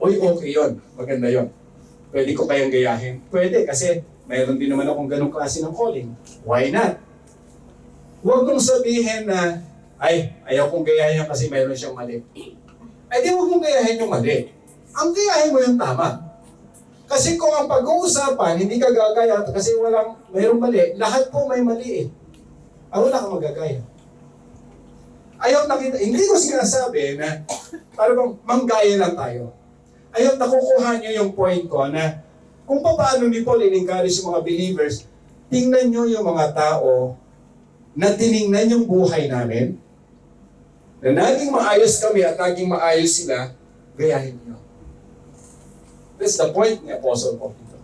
Speaker 2: Uy, okay yun. Maganda yun. Pwede ko kayang gayahin? Pwede, kasi mayroon din naman akong ganong klase ng calling. Why not? Huwag mong sabihin na, ay, ayaw kong gayahin kasi mayroon siyang mali. Ay, di huwag mong gayahin yung mali. Ang gayahin mo yung tama. Kasi kung ang pag-uusapan, hindi ka gagaya kasi mayroong mali, lahat po may mali eh. Wala kang magagaya. Ayaw nakita, hindi ko sinasabi na parang manggaya lang tayo. Ayaw nakukuha niyo yung point ko na kung paano ni Paul in-encourage yung mga believers, tingnan niyo yung mga tao na tiningnan yung buhay namin, na naging maayos kami at naging maayos sila, gayahin niyo. That's the point ni Apostle Paul dito.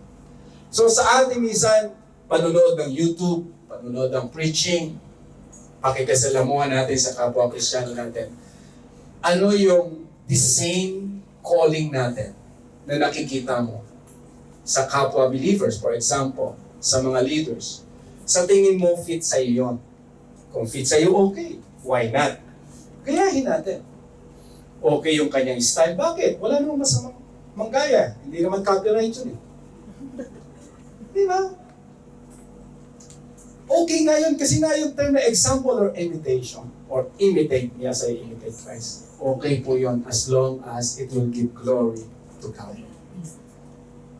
Speaker 2: So sa ating minsan, panunood ng YouTube, panunood ng preaching, pakikasalamuhan natin sa kapwa Kristiyano natin, ano yung the same calling natin na nakikita mo sa kapwa believers, for example, sa mga leaders. Sa tingin mo, fit sa iyo yun. Kung fit sa iyo, okay. Why not? Gayahin natin. Okay yung kanyang style. Bakit? Wala namang masamang manggaya. Hindi naman copyright yun eh. Di ba? Okay nga yun kasi nga yung term na example or imitation or imitate, yes, I imitate Christ. Okay po yun as long as it will give glory to God.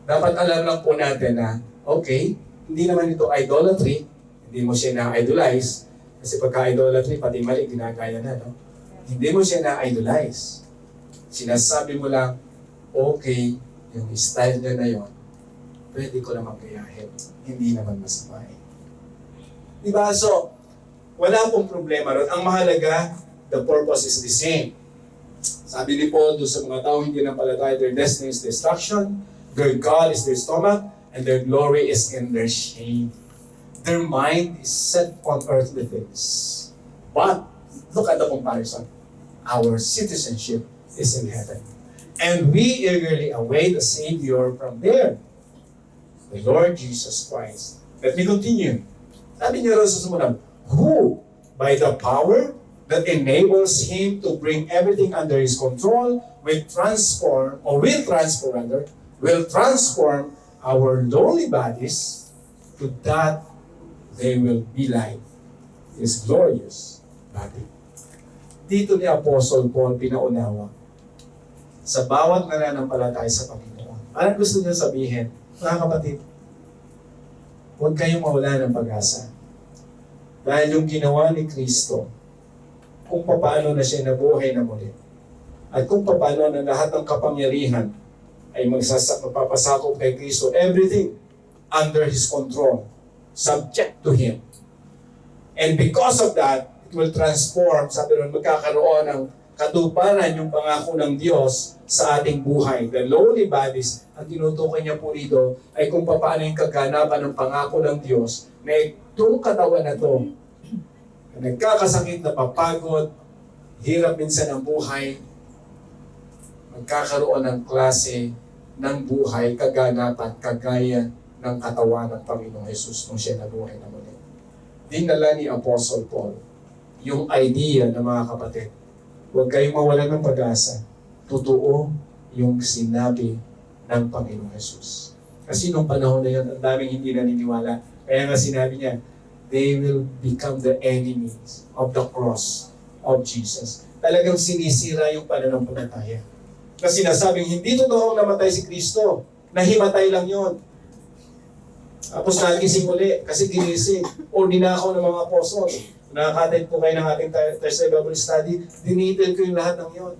Speaker 2: Dapat alam lang po natin na, okay, hindi naman ito idolatry, hindi mo siya na-idolize, kasi pagka-idolatry, pati mali, ginagaya na, no? Hindi mo siya na-idolize. Sinasabi mo lang, okay, yung style niya na yun, pwede ko naman gayahin. Hindi naman masama eh. Diba? So, wala pong problema ron. Ang mahalaga, the purpose is the same. Sabi ni Paul doon sa mga tao hindi nampalataya, their destiny is destruction, their God is their stomach, and their glory is in their shame. Their mind is set on earthly things. But, look at the comparison. Our citizenship is in heaven. And we eagerly await a Savior from there, the Lord Jesus Christ. Let me continue. Sabi niya rin sa sumunod, who, by the power that enables Him to bring everything under His control, will transform our lowly bodies to that they will be like His glorious body. Dito ni Apostle Paul pinaunawa sa bawat nananampalataya sa Panginoon. Parang gusto niya sabihin, mga kapatid, huwag kayong mawala ng pag-asa. Dahil yung ginawa ni Kristo, kung paano na siya nabuhay na muli, at kung paano na lahat ng kapangyarihan ay magpapasakop kay Kristo, everything under His control, subject to Him. And because of that, it will transform, sabi ron, magkakaroon ng katuparan yung pangako ng Diyos sa ating buhay. The lowly bodies, ang tinutukoy niya po rito, ay kung paano yung kaganapan ng pangako ng Diyos na itong katawan na to, na nagkakasakit, napapagod, hirap minsan ang buhay, magkakaroon ng klase ng buhay, kaganapan, kagaya ng katawan ng Panginoong Jesus nung siya nabuhay na muli. Dinala ni Apostle Paul yung idea ng mga kapatid. Huwag kayong mawalan ng pag-asa. Totoo yung sinabi ng Panginoong Jesus. Kasi nung panahon na yun, ang daming hindi naniniwala. Kaya nga sinabi niya, they will become the enemies of the cross of Jesus. Talagang sinisira yung pananampalataya. Kasi sinasabing, hindi totoong namatay si Kristo. Nahimatay lang yon. Tapos nagising uli kasi ginising. O ninakaw ng mga apostol. Nakakatid po kayo ng ating Thursday Bible Study, dinitil ko yung lahat ng yon.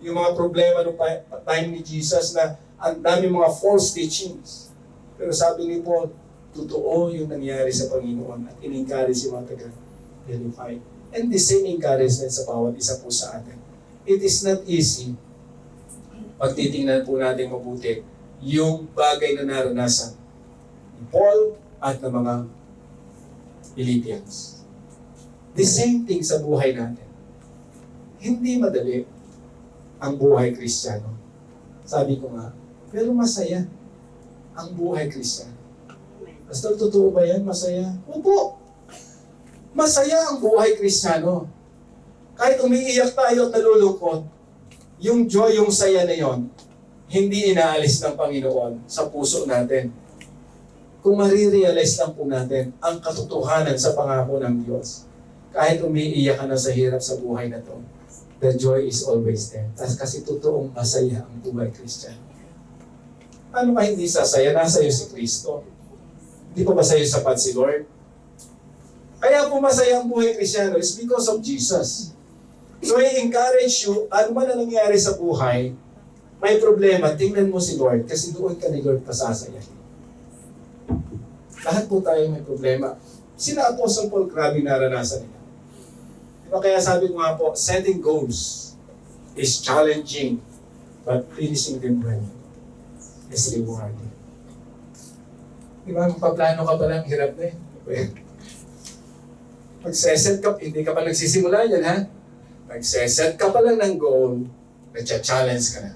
Speaker 2: Yung mga problema ng time ni Jesus na ang dami mga false teachings. Pero sabi ni Paul, totoo yung nangyari sa Panginoon at in-encourage si mga taga-Delphi. And the same encouragement sa bawat isa po sa atin. It is not easy pag titingnan po natin mabuti yung bagay na naranasan ni Paul at ng mga Philippians. The same thing sa buhay natin. Hindi madali ang buhay Kristiyano. Sabi ko nga, pero masaya ang buhay Kristiyano. Pastor, totoo ba yan? Masaya? Opo. Masaya ang buhay Kristiyano. Kahit umiiyak tayo at nalulungkot, yung joy, yung saya na yon, hindi inaalis ng Panginoon sa puso natin. Kung marirealize lang po natin ang katotohanan sa pangako ng Diyos, kahit umiiyak ka na sa hirap sa buhay na to, the joy is always there. Kasi totoong masaya ang buhay Christian. Ano ka hindi sasaya? Nasa iyo si Kristo. Hindi pa ba sa'yo sapat si Lord? Kaya po masaya ang buhay Kristiyano is because of Jesus. So I encourage you, ano man ang nangyari sa buhay, may problema, tingnan mo si Lord kasi doon ka ni Lord pasasayahin. Lahat po tayo may problema. Sina Apostle Paul, grabe naranasan nila. Diba kaya sabi ko nga po, setting goals is challenging, but finishing them well is rewarding. Diba, magpaplano ka pa lang, hirap na eh. Magseset ka, hindi ka pa nagsisimula yan ha. Magseset ka pa lang ng goal, nagcha-challenge ka na.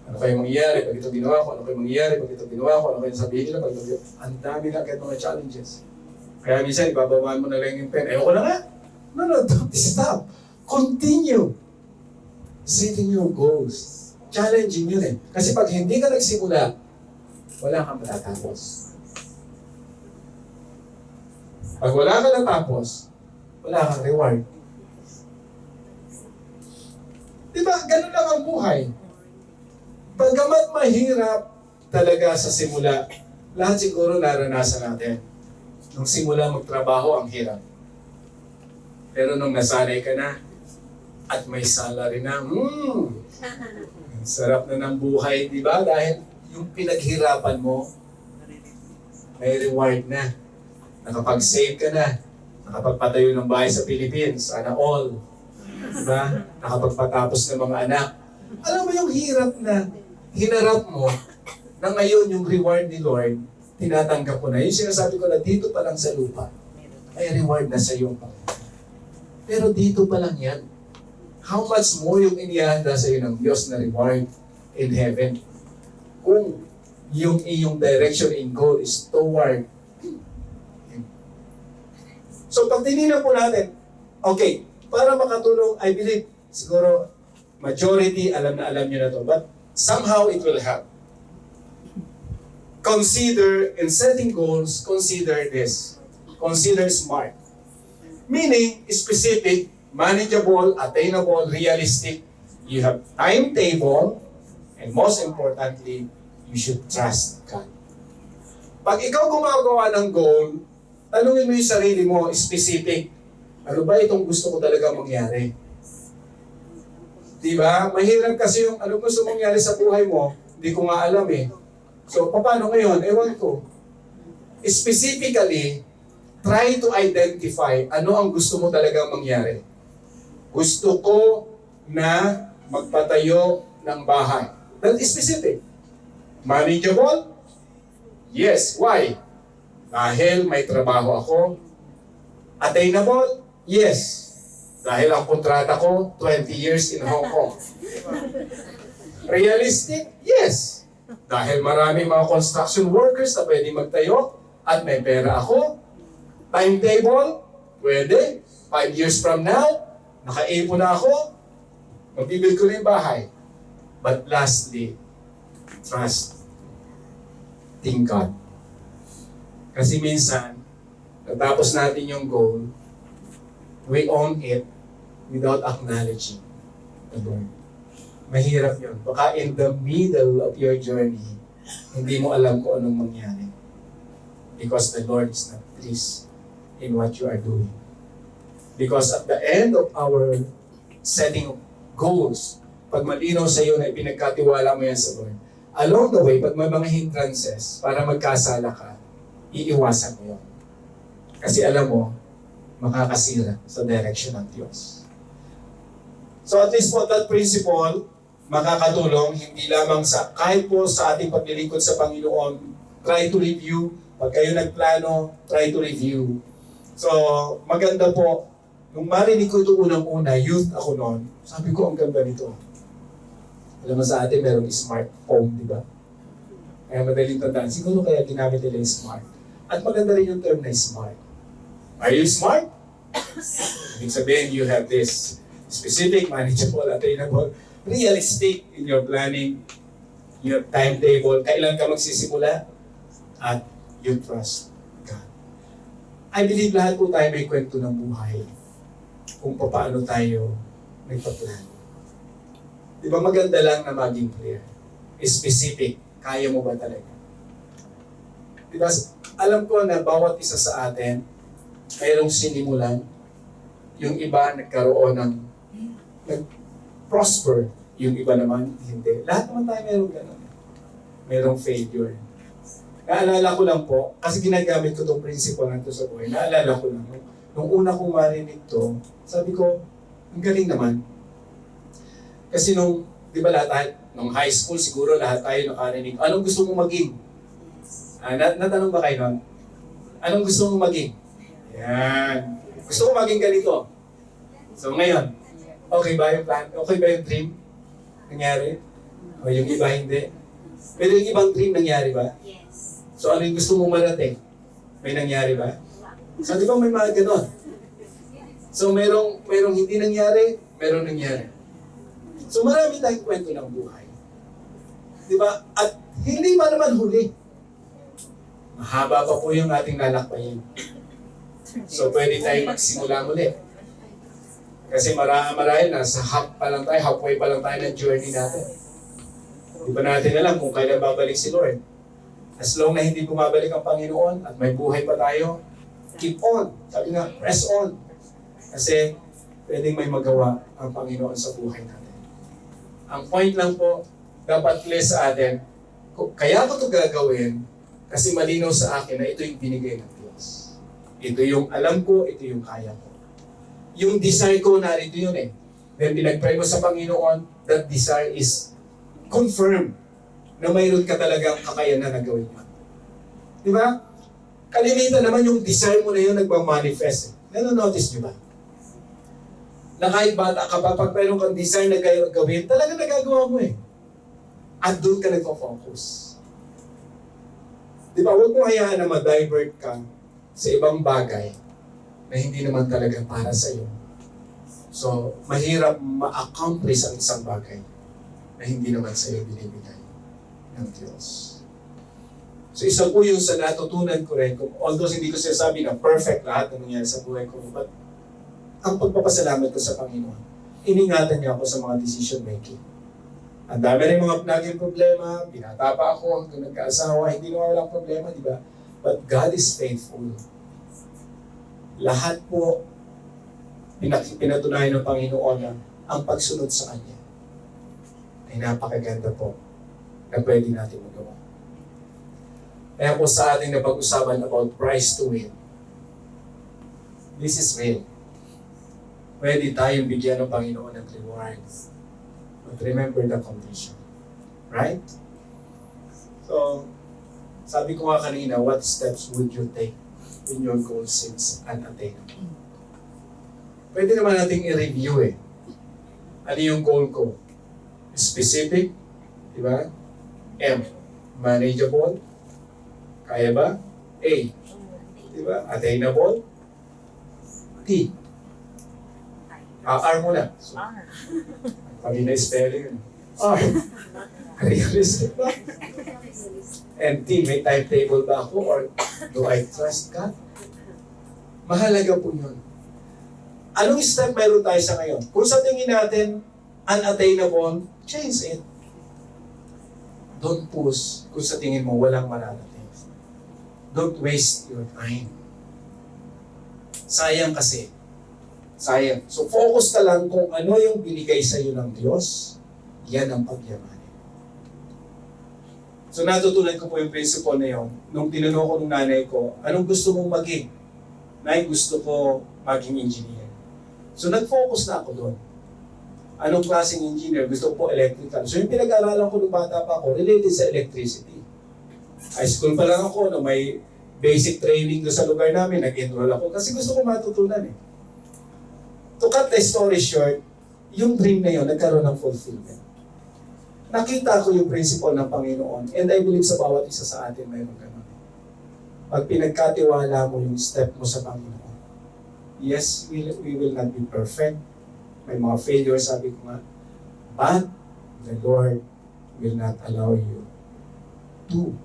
Speaker 2: Ano kayo mangyayari pag ito ginawa ko? Ano kayo mangyayari pag ito ginawa ko? Ano kayo sabihin nila pag ito ginawa ko? Ang dami na kahit mga challenges. Kaya minsan, ibababaan mo na lang yung pen. Ayoko na nga. No, don't stop. Continue. Setting your goals. Challenging yun eh. Kasi pag hindi ka nagsimula, wala kang matatapos. Pag wala ka natapos, wala kang reward. Diba? Ganun lang ang buhay. Pagkamat mahirap talaga sa simula, lahat siguro naranasan natin. Nung simula magtrabaho, ang hirap. Pero nung nasanay ka na, at may salary na, sarap na ng buhay, di ba? Dahil yung pinaghirapan mo, may reward na. Nakapag-save ka na. Nakapagpatayo ng bahay sa Philippines. Sana all. Diba? Nakapagpatapos ng mga anak. Alam mo yung hirap na hinarap mo na ngayon yung reward ni Lord, tinatanggap ko na. Yung sinasabi ko na dito pa lang sa lupa, may reward na sa iyo. Pero dito pa lang yan. How much more yung inihanda sa iyo ng Diyos na reward in heaven? Kung yung iyong direction in goal is toward Him. So pag tinignan po natin, okay, para makatulong, I believe, siguro, majority, alam na alam nyo na to, but somehow it will help. Consider, in setting goals, consider this. Consider SMART. Meaning, specific, manageable, attainable, realistic. You have timetable, and most importantly, you should trust God. Pag ikaw gumagawa ng goal, tanungin mo yung sarili mo, specific. Ano ba itong gusto ko talaga mangyari? Diba? Mahirap kasi yung ano gusto mangyari sa buhay mo, hindi ko nga alam eh. So, paano ngayon? Ewan ko. Specifically, try to identify ano ang gusto mo talaga mangyari. Gusto ko na magpatayo ng bahay. That is specific. Manageable? Yes. Why? Dahil may trabaho ako. Attainable? Yes. Dahil ang kontrata ko, 20 years in Hong Kong. Realistic? Yes. Dahil marami mga construction workers na pwede magtayo at may pera ako. Timetable? Pwede. 5 years from now, nakaipon na ako. Mabibil ko na yung bahay. But lastly, trust. Thank God. Kasi minsan, natapos natin yung goal, we own it without acknowledging the Lord. Mahirap yun. Baka in the middle of your journey, hindi mo alam kung anong mangyari. Because the Lord is not pleased in what you are doing. Because at the end of our setting of goals, pag malinaw sa iyo na ipinagkatiwala mo yan sa Lord, along the way, pag may mga hindrances para magkasala ka, iiwasan mo yun. Kasi alam mo, makakasira sa direction ng Diyos. So at least po that principle, makakatulong hindi lamang sa, kahit po sa ating paglilingkod sa Panginoon, try to review. Pag kayo nagplano, try to review. So maganda po, nung marinig ko ito unang-una, youth ako noon, sabi ko ang ganda nito. Alam mo sa atin, merong smartphone, di ba? Kaya madaling tandaan. Siguro kaya ginamit nila yung smart. At maganda rin yung term na smart. Are you smart? Ibig sabihin, you have this specific, manageable, attainable, realistic in your planning, your timetable, kailan ka magsisimula, at you trust God. I believe lahat po tayo may kwento ng buhay kung paano tayo nagpa-plan. Di ba maganda lang na maging clear? Specific. Kaya mo ba talaga? Di ba, alam ko na bawat isa sa atin, mayroong sinimulan, yung iba nagkaroon ng nag-prosper, yung iba naman hindi. Lahat naman tayo mayroong gano'n. Mayroong failure. Naalala ko lang po, kasi ginagamit ko itong principle na ito sa buhay, naalala ko lang, nung una kong marinig to, sabi ko, ang galing naman. Kasi nung, di ba lahat, nung high school siguro lahat tayo nakarinig, anong gusto mong maging? Natanong ba kayo nun? Anong gusto mong maging? Yan. Gusto ko maging ganito. So ngayon, okay ba yung plan? Okay ba yung dream? Nangyari? O yung iba hindi? Pero yung ibang dream nangyari ba?
Speaker 3: Yes.
Speaker 2: So ano yung gusto mong marating? May nangyari ba? So di ba may mga ganon? So merong hindi nangyari, merong nangyari. So marami tayong kwento ng buhay. Di ba? At hindi pa naman huli. Mahaba pa po yung ating lalakbayin. So pwede tayong magsimula muli. Kasi marahil na sa halfway pa lang tayo ng journey natin. Di ba natin alam kung kailan babalik si Lord? As long na hindi bumabalik ang Panginoon at may buhay pa tayo, keep on. Sabi nga, press on. Kasi pwedeng may magawa ang Panginoon sa buhay natin. Ang point lang po, dapat clear sa atin, kaya ko ito gagawin kasi malinaw sa akin na ito yung binigay ng Diyos. Ito yung alam ko, ito yung kaya ko. Yung desire ko, narito yun eh. Then pinag-pray mo sa Panginoon, that desire is confirmed na mayroon ka talagang kakayanan na gawin yun. Di ba? Kalimitan naman yung desire mo na yun nagmamanifest eh. Nanonotice nyo ba? Na kahit bata ka pa, pag mayroon kang desire na gawin, talaga nagagawa mo eh. At doon ka nagpo-focus. Di ba? Huwag mo hayaan na ma-divert ka sa ibang bagay na hindi naman talaga para sa iyo. So, mahirap ma-accomplish ang isang bagay na hindi naman sa iyo binibigay ng Diyos. So, isa po yung sa natutunan ko rin, although hindi ko sinasabi na perfect lahat ng nangyari sa buhay ko, but ang pagpapasalamat ko sa Panginoon, iningatan niya ako sa mga decision making. Ang dami rin mga naging problema, binata pa ako hanggang nagkaasawa, hindi naman walang problema, di ba? But God is faithful. Lahat po, pinatunayan ng Panginoon na ang pagsunod sa Kanya ay napakaganda po na pwede natin magawa. Kaya po sa ating napag-usapan about price to win, this is real. Pwede tayong bigyan ng Panginoon ng rewards. But remember the condition. Right? So, sabi ko nga kanina, what steps would you take when your goal seems unattainable? Pwede naman nating i-review eh. Ano yung goal ko? Specific, di ba? M, manageable. Kaya ba? A, di ba? Attainable. T, R muna. So, pag spelling. R, realistic ba? And T, may timetable ba ako or do I trust God? Mahalaga po yun. Anong step meron tayo sa ngayon? Kung sa tingin natin unattainable, change it. Don't push kung sa tingin mo walang mararating. Don't waste your time. Sayang kasi. Sayang. So focus ka lang kung ano yung binigay sa iyo ng Diyos, yan ang pagyamanin. So natutunan ko po yung principle na yun. Nung tinanong ko ng nanay ko, anong gusto mong maging? Nay, gusto ko maging engineer. So nag-focus na ako doon. Anong klaseng engineer? Gusto ko po electrical. So yung pinag-aralan ko nung bata pa ako, related sa electricity. High school pa lang ako, no, may basic training doon sa lugar namin, nag-enroll ako kasi gusto ko matutunan eh. To cut the story short, yung dream na yun, nagkaroon ng fulfillment. Nakita ko yung principle ng Panginoon and I believe sa bawat isa sa atin mayroon ganun. Pag pinagkatiwala mo yung step mo sa Panginoon, yes, we will not be perfect. May mga failures, sabi ko nga. But the Lord will not allow you to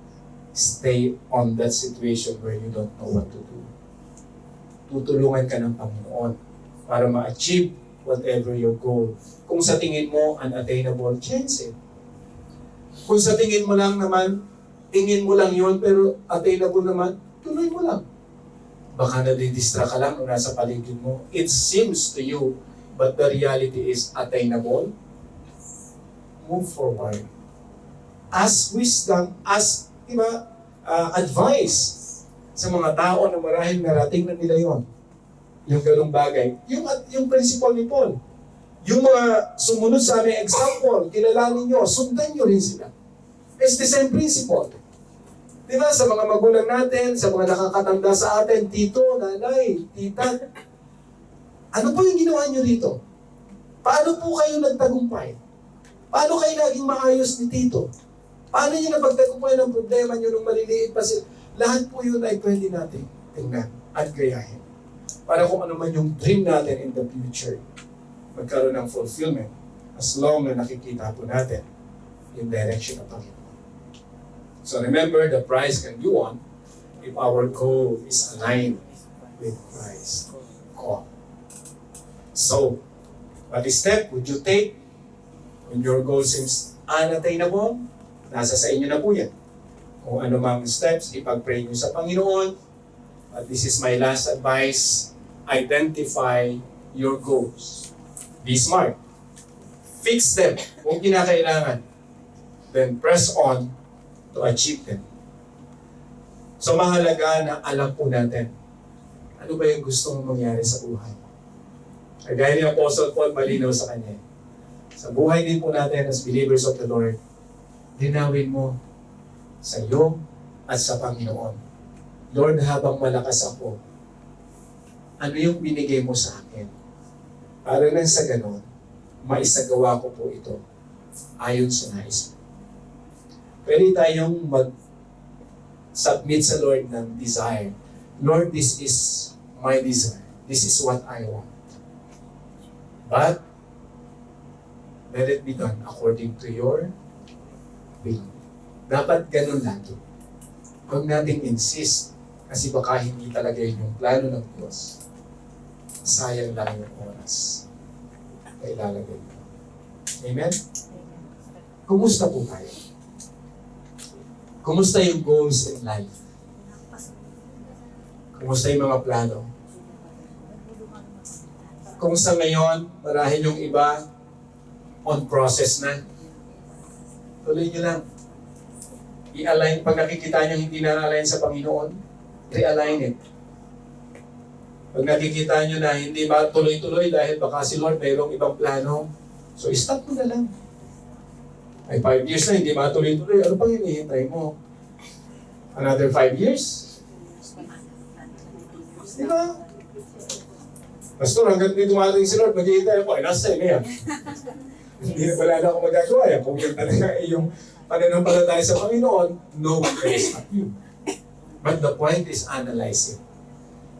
Speaker 2: stay on that situation where you don't know what to do. Tutulungan ka ng Panginoon para ma-achieve whatever your goal. Kung sa tingin mo unattainable, change it. Kung sa tingin mo lang naman, tingin mo lang yon pero attainable naman, tuloy mo lang. Baka nadidistract ka lang kung nasa paligid mo. It seems to you, but the reality is attainable. Move forward. Ask wisdom, ask advice sa mga tao na marahil narating na nila yon. Yung ganung bagay. Yung principle ni Paul. Yung mga sumunod sa aming example, kilalanin nyo, sundan nyo rin sila. It's the same principle. Di ba? Sa mga magulang natin, sa mga nakakatanda sa atin, tito, nanay, tita, ano po yung ginawa nyo rito? Paano po kayo nagtagumpay? Paano kayo naging maayos ni tito? Paano nyo napagtagumpay ng problema nyo nung maliliit pa sila? Lahat po yun ay pwede natin tingnan at gayahin. Para kung ano man yung dream natin in the future, magkaroon ng fulfillment as long na nakikita po natin yung direction ng Panginoon. So remember, the prize can go on if our goal is aligned with Christ's call. So, what step would you take when your goal seems unattainable? Nasa sa inyo na po yan. Kung ano mang steps, ipag-pray nyo sa Panginoon. But this is my last advice. Identify your goals. Be smart. Fix them kung kinakailangan. Then press on to achieve them. So mahalaga na alam po natin ano ba yung gusto mong mangyari sa buhay. Kagaya ni Apostle Paul, malinaw sa kanya. Sa buhay din po natin as believers of the Lord, linawin mo sa iyo at sa Panginoon. Lord, habang malakas ako, ano yung binigay mo sa akin? Para nang sa ganon, maisagawa ko po ito ayon sa nais mo. Pwede tayong mag-submit sa Lord ng desire. Lord, this is my desire. This is what I want. But, let it be done according to your will. Dapat ganun lagi. Huwag nating insist kasi baka hindi talaga yun yung plano ng Diyos. sayang lang yung oras na ilalagay mo. Amen? Kumusta po tayo? Kumusta yung goals in life? Kumusta yung mga plano? Kung sa ngayon, marahil yung iba, on process na. Tuloy nyo lang. I-align, pag nakikita nyo hindi na-align sa Panginoon, realign it. Pag nakikita nyo na hindi ba tuloy-tuloy dahil baka si Lord mayroong ibang plano, so stop mo na lang. Ay 5 years na, hindi matuloy-tuloy. Ano pang hinihintay mo? Another 5 years? Di ba? Pastor, hanggang dito dumating si Lord, maghihintay ako, ay nasa na yan. Hindi na wala na akong magagawa yan. Kung yun talaga ay yung pananampalataya sa Panginoon, no one can stop you. But the point is analyzing.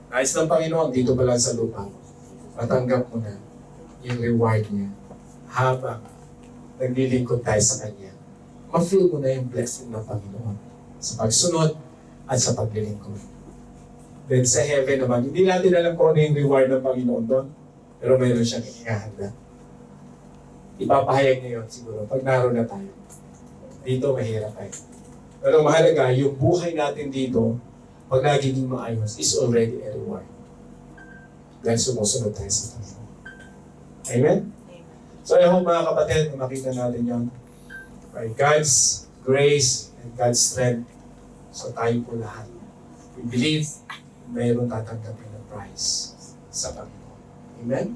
Speaker 2: Nais ng Panginoon, dito pa lang sa lupa, matanggap mo na yung reward niya habang naglilingkod tayo sa Kanya. Ma-feel mo na yung blessing ng Panginoon sa pagsunod at sa paglilingkod. Then sa heaven naman, hindi natin alam kung ano yung reward ng Panginoon doon, pero mayroon siyang inihahanda. Ipapahayag niya yun siguro pag naroon na tayo. Dito mahirap tayo. Pero mahalaga, yung buhay natin dito, pag nagiging maayos, is already a reward. Dahil sumusunod tayo sa Panginoon. Amen? So I hope mga kapatid, na makita natin yun. By God's grace and God's strength, so tayo po lahat. We believe mayroon tatanggapin na prize sa Panginoon. Amen?